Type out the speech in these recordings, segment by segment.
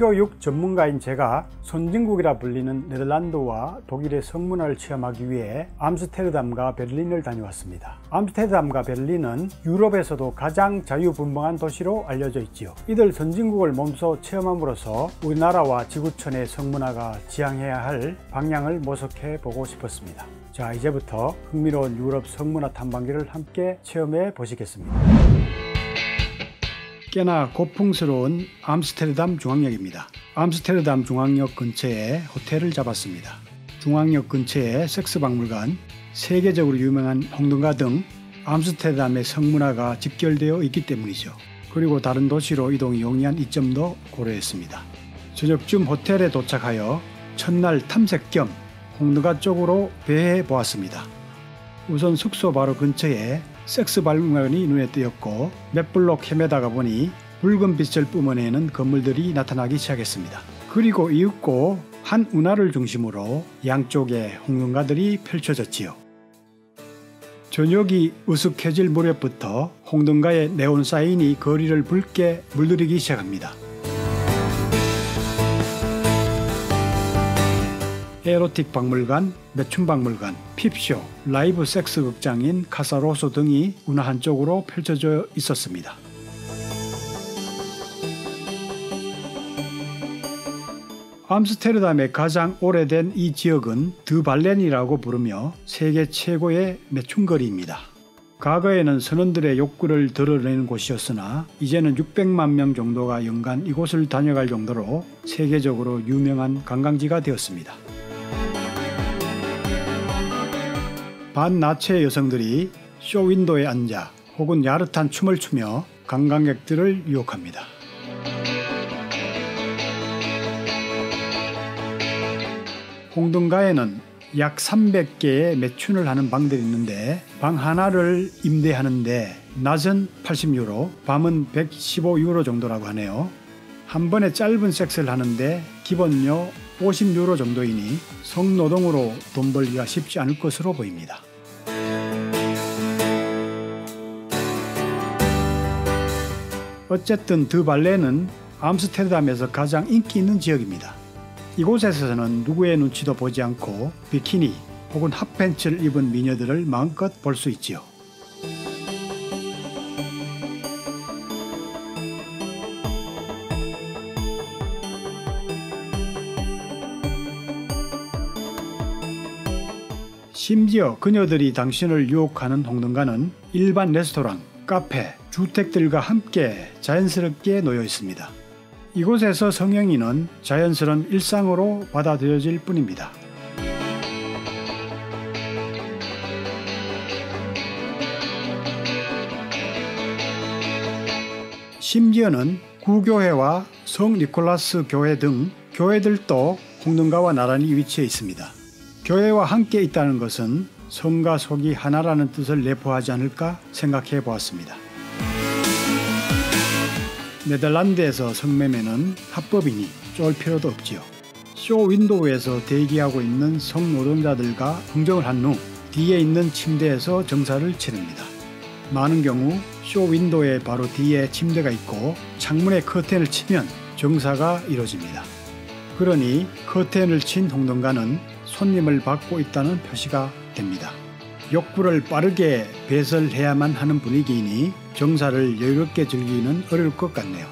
성교육 전문가인 제가 선진국이라 불리는 네덜란드와 독일의 성문화를 체험하기 위해 암스테르담과 베를린을 다녀왔습니다. 암스테르담과 베를린은 유럽에서도 가장 자유분방한 도시로 알려져 있지요. 이들 선진국을 몸소 체험함으로써 우리나라와 지구촌의 성문화가 지향해야 할 방향을 모색해 보고 싶었습니다. 자, 이제부터 흥미로운 유럽 성문화 탐방기를 함께 체험해 보시겠습니다. 꽤나 고풍스러운 암스테르담 중앙역입니다. 암스테르담 중앙역 근처에 호텔을 잡았습니다. 중앙역 근처에 섹스박물관, 세계적으로 유명한 홍등가 등 암스테르담의 성문화가 집결되어 있기 때문이죠. 그리고 다른 도시로 이동이 용이한 이점도 고려했습니다. 저녁쯤 호텔에 도착하여 첫날 탐색 겸 홍등가 쪽으로 배회 보았습니다. 우선 숙소 바로 근처에 섹스박물관이 눈에 띄었고 몇 블록 헤매다가 보니 붉은 빛을 뿜어내는 건물들이 나타나기 시작했습니다. 그리고 이윽고 한 운하를 중심으로 양쪽에 홍등가들이 펼쳐졌지요. 저녁이 으슥해질 무렵부터 홍등가의 네온 사인이 거리를 붉게 물들이기 시작합니다. 에로틱 박물관, 매춘 박물관, 핍쇼, 라이브 섹스 극장인 카사로소 등이 운하 한쪽으로 펼쳐져 있었습니다. 암스테르담의 가장 오래된 이 지역은 드발렌이라고 부르며 세계 최고의 매춘거리입니다. 과거에는 선원들의 욕구를 드러내는 곳이었으나 이제는 600만 명 정도가 연간 이곳을 다녀갈 정도로 세계적으로 유명한 관광지가 되었습니다. 반나체 여성들이 쇼윈도에 앉아 혹은 야릇한 춤을 추며 관광객들을 유혹합니다. 홍등가에는 약 300개의 매춘을 하는 방들이 있는데 방 하나를 임대하는데 낮은 80유로, 밤은 115유로 정도라고 하네요. 한 번에 짧은 섹스를 하는데 기본료 50유로 정도이니 성노동으로 돈 벌기가 쉽지 않을 것으로 보입니다. 어쨌든 드발렌은 암스테르담에서 가장 인기 있는 지역입니다. 이곳에서는 누구의 눈치도 보지 않고 비키니 혹은 핫팬츠를 입은 미녀들을 마음껏 볼 수 있지요. 심지어 그녀들이 당신을 유혹하는 홍등가는 일반 레스토랑, 카페, 주택들과 함께 자연스럽게 놓여 있습니다. 이곳에서 성행위는 자연스러운 일상으로 받아들여질 뿐입니다. 심지어는 구교회와 성 니콜라스 교회 등 교회들도 홍등가와 나란히 위치해 있습니다. 교회와 함께 있다는 것은 성과 속이 하나라는 뜻을 내포하지 않을까 생각해 보았습니다. 네덜란드에서 성매매는 합법이니 쫄 필요도 없지요. 쇼윈도우에서 대기하고 있는 성노동자들과 흥정을 한 후 뒤에 있는 침대에서 정사를 치릅니다. 많은 경우 쇼윈도우의 바로 뒤에 침대가 있고 창문에 커튼을 치면 정사가 이루어집니다. 그러니 커튼을 친 홍등가는 손님을 받고 있다는 표시가 됩니다. 욕구를 빠르게 배설해야만 하는 분위기이니 정사를 여유롭게 즐기기는 어려울 것 같네요.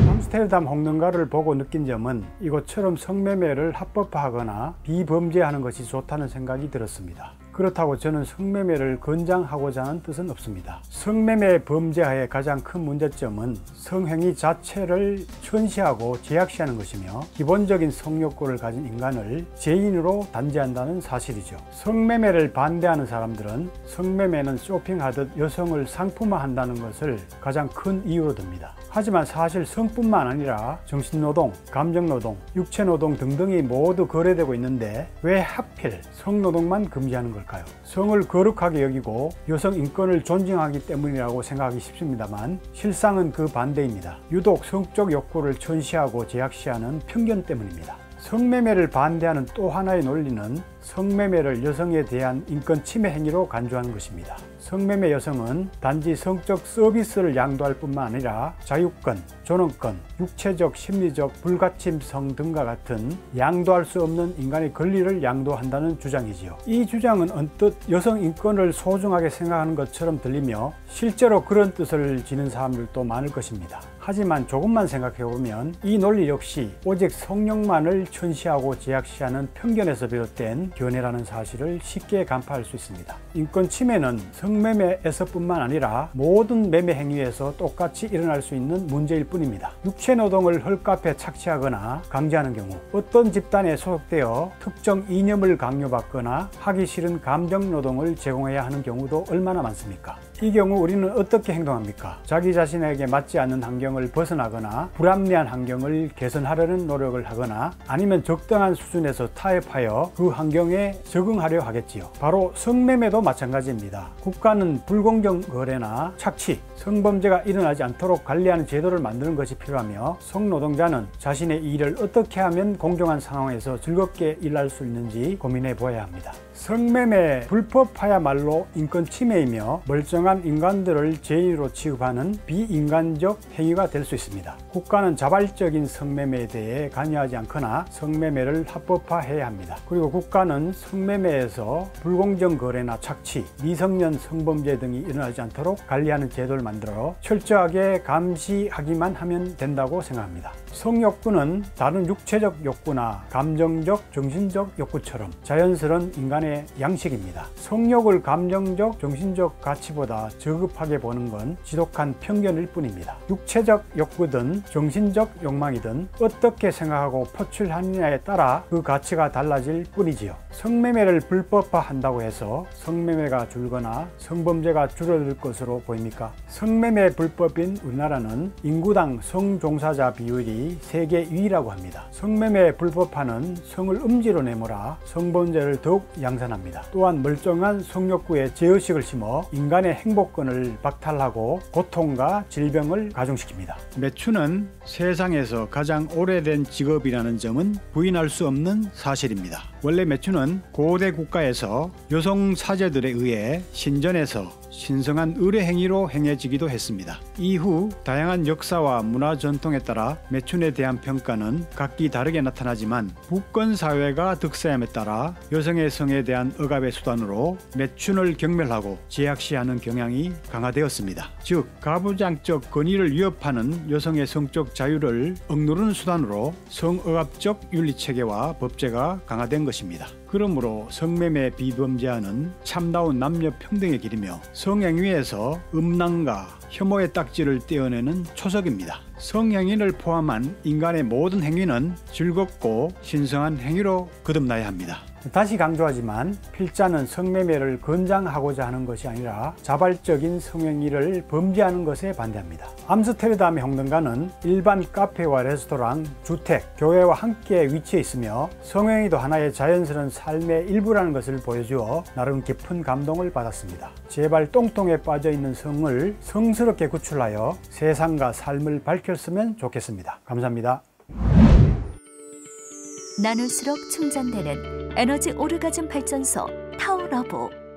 암스테르담 홍등가를 보고 느낀 점은 이곳처럼 성매매를 합법화하거나 비범죄하는 것이 좋다는 생각이 들었습니다. 그렇다고 저는 성매매를 권장하고자 하는 뜻은 없습니다. 성매매 범죄하의 가장 큰 문제점은 성행위 자체를 천시하고 제약시하는 것이며 기본적인 성욕구를 가진 인간을 죄인으로 단죄한다는 사실이죠. 성매매를 반대하는 사람들은 성매매는 쇼핑하듯 여성을 상품화한다는 것을 가장 큰 이유로 듭니다. 하지만 사실 성뿐만 아니라 정신노동, 감정노동, 육체노동 등등이 모두 거래되고 있는데 왜 하필 성노동만 금지하는 걸까요? 성을 거룩하게 여기고 여성 인권을 존중하기 때문이라고 생각하기 쉽습니다만 실상은 그 반대입니다. 유독 성적 욕구를 천시하고 제약시하는 편견 때문입니다. 성매매를 반대하는 또 하나의 논리는 성매매를 여성에 대한 인권 침해 행위로 간주하는 것입니다. 성매매 여성은 단지 성적 서비스를 양도할 뿐만 아니라 자유권, 존엄권, 육체적, 심리적 불가침성 등과 같은 양도할 수 없는 인간의 권리를 양도한다는 주장이지요. 이 주장은 언뜻 여성 인권을 소중하게 생각하는 것처럼 들리며 실제로 그런 뜻을 지닌 사람들도 많을 것입니다. 하지만 조금만 생각해보면 이 논리 역시 오직 성욕만을 천시하고 제약시하는 편견에서 비롯된 견해라는 사실을 쉽게 간파할 수 있습니다. 인권 침해는 성매매에서뿐만 아니라 모든 매매 행위에서 똑같이 일어날 수 있는 문제일 뿐입니다. 육체노동을 헐값에 착취하거나 강제하는 경우, 어떤 집단에 소속되어 특정 이념을 강요받거나 하기 싫은 감정노동을 제공해야 하는 경우도 얼마나 많습니까? 이 경우 우리는 어떻게 행동합니까? 자기 자신에게 맞지 않는 환경을 벗어나거나 불합리한 환경을 개선하려는 노력을 하거나 아니면 적당한 수준에서 타협하여 그 환경에 적응하려 하겠지요. 바로 성매매도 마찬가지입니다. 국가는 불공정 거래나 착취, 성범죄가 일어나지 않도록 관리하는 제도를 만드는 것이 필요하며 성노동자는 자신의 일을 어떻게 하면 공정한 상황에서 즐겁게 일할 수 있는지 고민해 보아야 합니다. 성매매 불법화야말로 인권 침해이며 멀쩡한 인간들을 죄인으로 취급하는 비인간적 행위가 될 수 있습니다. 국가는 자발적인 성매매에 대해 관여하지 않거나 성매매를 합법화해야 합니다. 그리고 국가는 성매매에서 불공정 거래나 착취, 미성년 성범죄 등이 일어나지 않도록 관리하는 제도를 만들어 철저하게 감시하기만 하면 된다고 생각합니다. 성욕구는 다른 육체적 욕구나 감정적, 정신적 욕구처럼 자연스러운 인간의 양식입니다. 성욕을 감정적, 정신적 가치보다 저급하게 보는 건 지독한 편견일 뿐입니다. 육체적 욕구든 정신적 욕망이든 어떻게 생각하고 표출하느냐에 따라 그 가치가 달라질 뿐이지요. 성매매를 불법화한다고 해서 성매매가 줄거나 성범죄가 줄어들 것으로 보입니까? 성매매 불법인 우리나라는 인구당 성종사자 비율이 세계 2위라고 합니다. 성매매 불법화는 성을 음지로 내몰아 성범죄를 더욱 양산합니다. 또한 멀쩡한 성욕구에 죄의식을 심어 인간의 행복권을 박탈하고 고통과 질병을 가중시킵니다. 매춘은 세상에서 가장 오래된 직업이라는 점은 부인할 수 없는 사실입니다. 원래 매춘은 고대 국가에서 여성 사제들에 의해 신전에서 신성한 의뢰 행위로 행해지기도 했습니다. 이후 다양한 역사와 문화 전통에 따라 매춘에 대한 평가는 각기 다르게 나타나지만 부권 사회가 득세함에 따라 여성의 성에 대한 억압의 수단으로 매춘을 경멸하고 제약시하는 경향이 강화되었습니다. 즉 가부장적 권위를 위협하는 여성의 성적 자유를 억누르는 수단으로 성억압적 윤리체계와 법제가 강화된 것입니다. 그러므로 성매매 비범죄화는 참다운 남녀 평등의 길이며 성행위에서 음란과 혐오의 딱지를 떼어내는 초석입니다. 성행위를 포함한 인간의 모든 행위는 즐겁고 신성한 행위로 거듭나야 합니다. 다시 강조하지만 필자는 성매매를 권장하고자 하는 것이 아니라 자발적인 성행위를 범죄하는 것에 반대합니다. 암스테르담의 홍등가는 일반 카페와 레스토랑, 주택, 교회와 함께 위치해 있으며 성행위도 하나의 자연스러운 삶의 일부라는 것을 보여주어 나름 깊은 감동을 받았습니다. 제발 똥통에 빠져있는 성을 성스럽게 구출하여 세상과 삶을 밝혔으면 좋겠습니다. 감사합니다. 나눌수록 충전되는 에너지 오르가즘 발전소 타오러브.